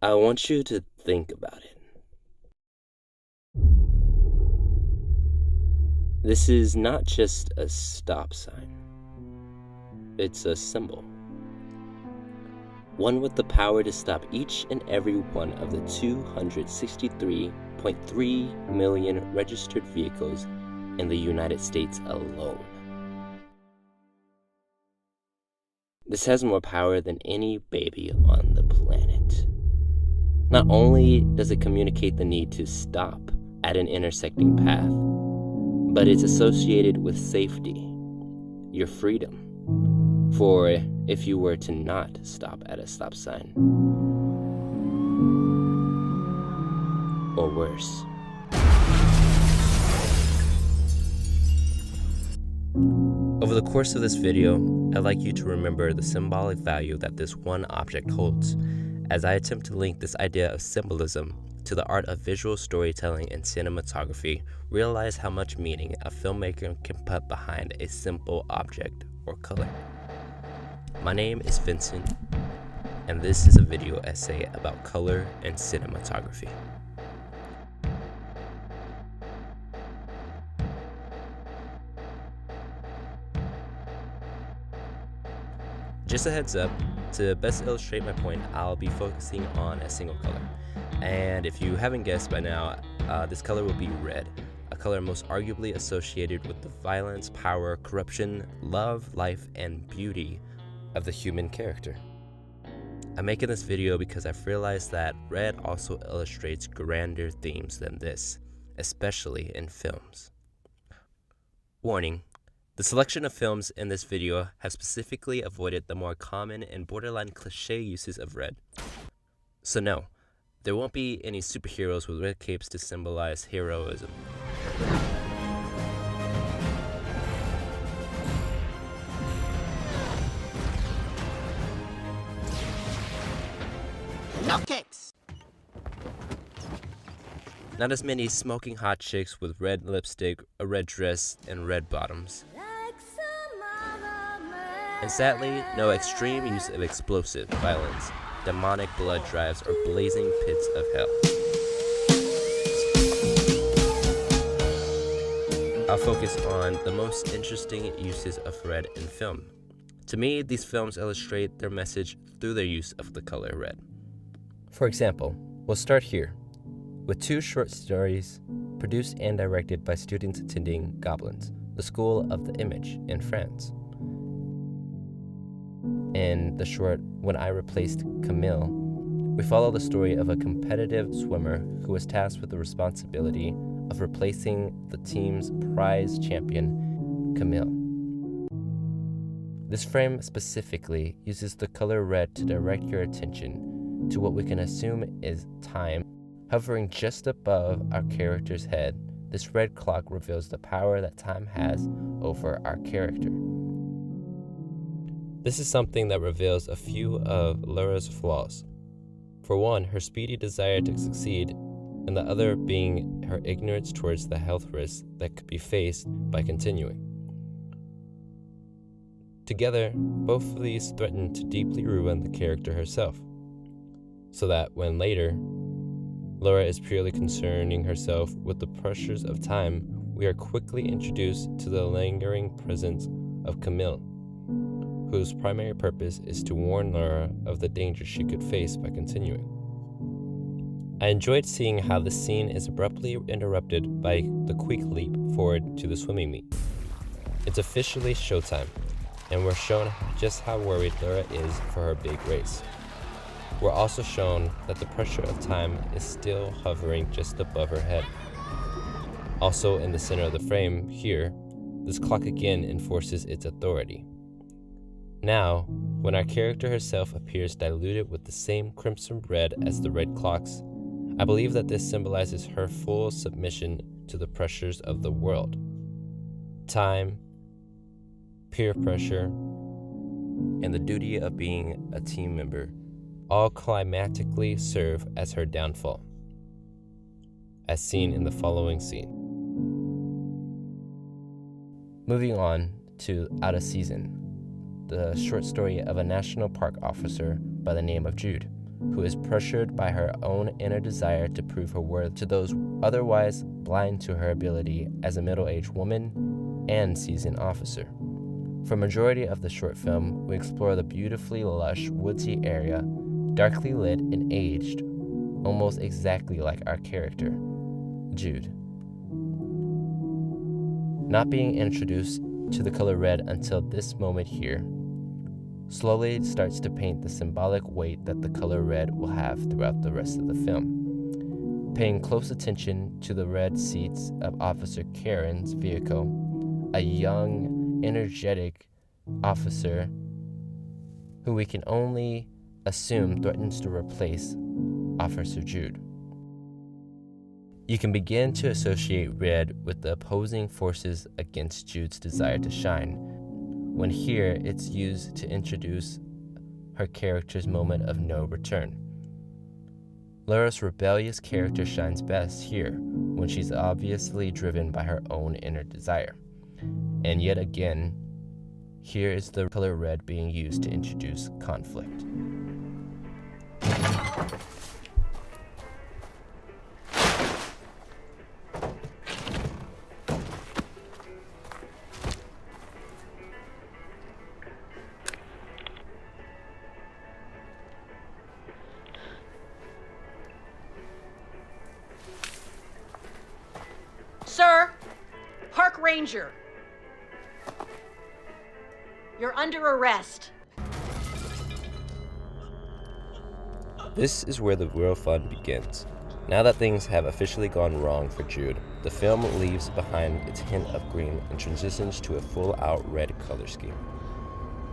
I want you to think about it. This is not just a stop sign. It's a symbol. One with the power to stop each and every one of the 263.3 million registered vehicles in the United States alone. This has more power than any baby on the planet. Not only does it communicate the need to stop at an intersecting path, but it's associated with safety, your freedom. For if you were to not stop at a stop sign, or worse. Over the course of this video, I'd like you to remember the symbolic value that this one object holds, as I attempt to link this idea of symbolism to the art of visual storytelling and cinematography. Realize how much meaning a filmmaker can put behind a simple object or color. My name is Vincent, and this is a video essay about color and cinematography. Just a heads up, to best illustrate my point, I'll be focusing on a single color. And if you haven't guessed by now, this color will be red, a color most arguably associated with the violence, power, corruption, love, life, and beauty of the human character. I'm making this video because I've realized that red also illustrates grander themes than this, especially in films. Warning. The selection of films in this video have specifically avoided the more common and borderline cliché uses of red. So no, there won't be any superheroes with red capes to symbolize heroism. No kicks! Not as many smoking hot chicks with red lipstick, a red dress, and red bottoms. And sadly, no extreme use of explosive violence, demonic blood drives, or blazing pits of hell. I'll focus on the most interesting uses of red in film. To me, these films illustrate their message through their use of the color red. For example, we'll start here, with two short stories produced and directed by students attending Gobelins, the School of the Image in France. In the short, When I Replaced Camille, we follow the story of a competitive swimmer who was tasked with the responsibility of replacing the team's prize champion, Camille. This frame specifically uses the color red to direct your attention to what we can assume is time. Hovering just above our character's head, this red clock reveals the power that time has over our character. This is something that reveals a few of Laura's flaws. For one, her speedy desire to succeed, and the other being her ignorance towards the health risks that could be faced by continuing. Together, both of these threaten to deeply ruin the character herself, so that when later, Laura is purely concerning herself with the pressures of time, we are quickly introduced to the lingering presence of Camille, whose primary purpose is to warn Laura of the danger she could face by continuing. I enjoyed seeing how the scene is abruptly interrupted by the quick leap forward to the swimming meet. It's officially showtime, and we're shown just how worried Laura is for her big race. We're also shown that the pressure of time is still hovering just above her head. Also in the center of the frame here, this clock again enforces its authority. Now, when our character herself appears diluted with the same crimson red as the red clocks, I believe that this symbolizes her full submission to the pressures of the world. Time, peer pressure, and the duty of being a team member all climatically serve as her downfall, as seen in the following scene. Moving on to Out of Season, the short story of a national park officer by the name of Jude. who is pressured by her own inner desire to prove her worth to those otherwise blind to her ability as a middle-aged woman and seasoned officer. For a majority of the short film, we explore the beautifully lush, woodsy area, darkly lit and aged, almost exactly like our character, Jude. Not being introduced to the color red until this moment here, slowly starts to paint the symbolic weight that the color red will have throughout the rest of the film. Paying close attention to the red seats of Officer Karen's vehicle, a young, energetic officer who we can only assume threatens to replace Officer Jude. You can begin to associate red with the opposing forces against Jude's desire to shine, when here it's used to introduce her character's moment of no return. Laura's rebellious character shines best here, when she's obviously driven by her own inner desire. And yet again, here is the color red being used to introduce conflict. Sir, Park Ranger, you're under arrest. This is where the real fun begins. Now that things have officially gone wrong for Jude, the film leaves behind its hint of green and transitions to a full-out red color scheme.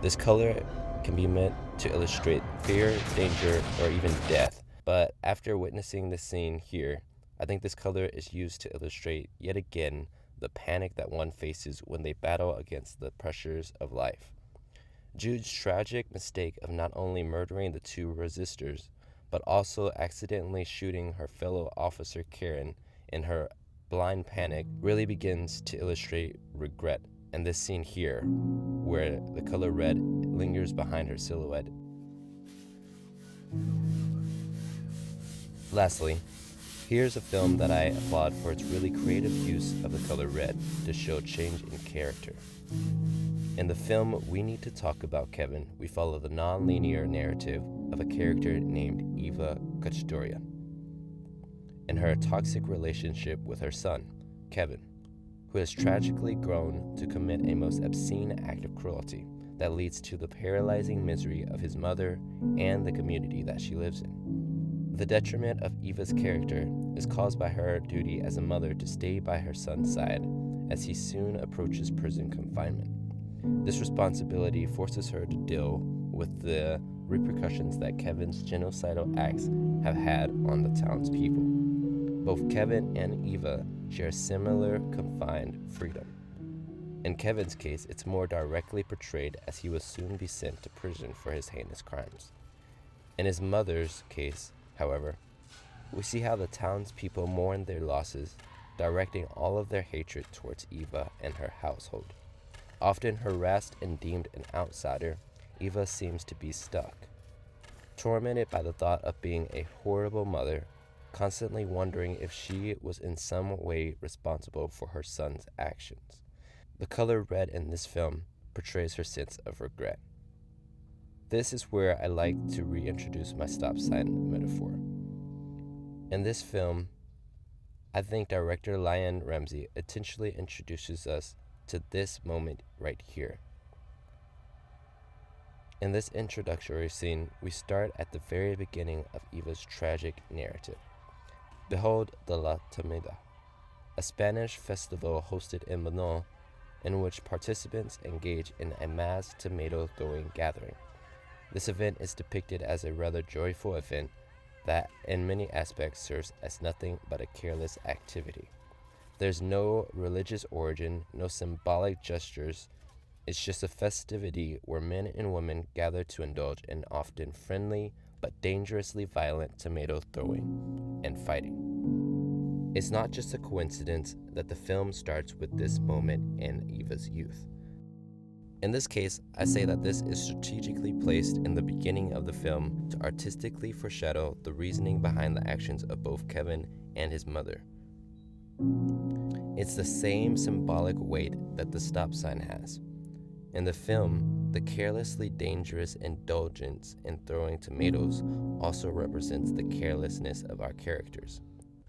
This color can be meant to illustrate fear, danger, or even death, but after witnessing the scene here, I think this color is used to illustrate, yet again, the panic that one faces when they battle against the pressures of life. Jude's tragic mistake of not only murdering the two resistors, but also accidentally shooting her fellow officer Karen in her blind panic really begins to illustrate regret. And this scene here, where the color red lingers behind her silhouette. Lastly, here's a film that I applaud for its really creative use of the color red to show change in character. In the film We Need to Talk About Kevin, we follow the non-linear narrative of a character named Eva Kachtoria and her toxic relationship with her son, Kevin, who has tragically grown to commit a most obscene act of cruelty that leads to the paralyzing misery of his mother and the community that she lives in. The detriment of Eva's character is caused by her duty as a mother to stay by her son's side as he soon approaches prison confinement. This responsibility forces her to deal with the repercussions that Kevin's genocidal acts have had on the townspeople. Both Kevin and Eva share similar confined freedom. In Kevin's case, it's more directly portrayed as he will soon be sent to prison for his heinous crimes. In his mother's case, however, we see how the townspeople mourn their losses, directing all of their hatred towards Eva and her household. Often harassed and deemed an outsider, Eva seems to be stuck, tormented by the thought of being a horrible mother, constantly wondering if she was in some way responsible for her son's actions. The color red in this film portrays her sense of regret. This is where I like to reintroduce my stop sign metaphor. In this film, I think director Lion Ramsey intentionally introduces us to this moment right here. In this introductory scene, we start at the very beginning of Eva's tragic narrative. Behold the La Tomeda, a Spanish festival hosted in Manon, in which participants engage in a mass tomato throwing gathering. This event is depicted as a rather joyful event that in many aspects serves as nothing but a careless activity. There's no religious origin, no symbolic gestures. It's just a festivity where men and women gather to indulge in often friendly but dangerously violent tomato throwing and fighting. It's not just a coincidence that the film starts with this moment in Eva's youth. In this case, I say that this is strategically placed in the beginning of the film to artistically foreshadow the reasoning behind the actions of both Kevin and his mother. It's the same symbolic weight that the stop sign has. In the film, the carelessly dangerous indulgence in throwing tomatoes also represents the carelessness of our characters.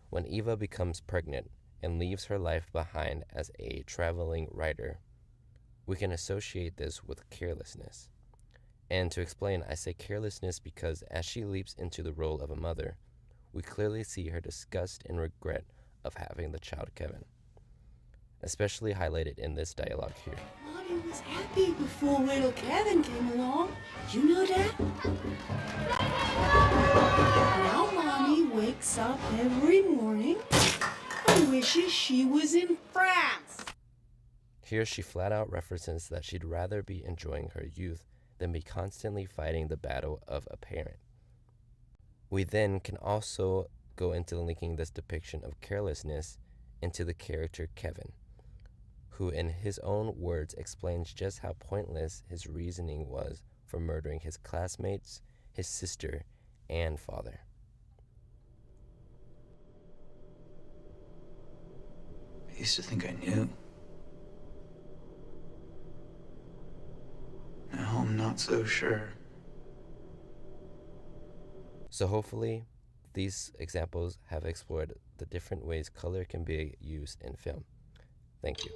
When Eva becomes pregnant and leaves her life behind as a traveling writer, we can associate this with carelessness. And to explain, I say carelessness because as she leaps into the role of a mother, we clearly see her disgust and regret of having the child Kevin, especially highlighted in this dialogue here. Mommy was happy before little Kevin came along. You know that? Now Mommy wakes up every morning and wishes she was in France. Here she flat out references that she'd rather be enjoying her youth than be constantly fighting the battle of a parent. We then can also go into linking this depiction of carelessness into the character Kevin, who in his own words explains just how pointless his reasoning was for murdering his classmates, his sister, and father. I used to think I knew. Now I'm not so sure. So hopefully, these examples have explored the different ways color can be used in film. Thank you.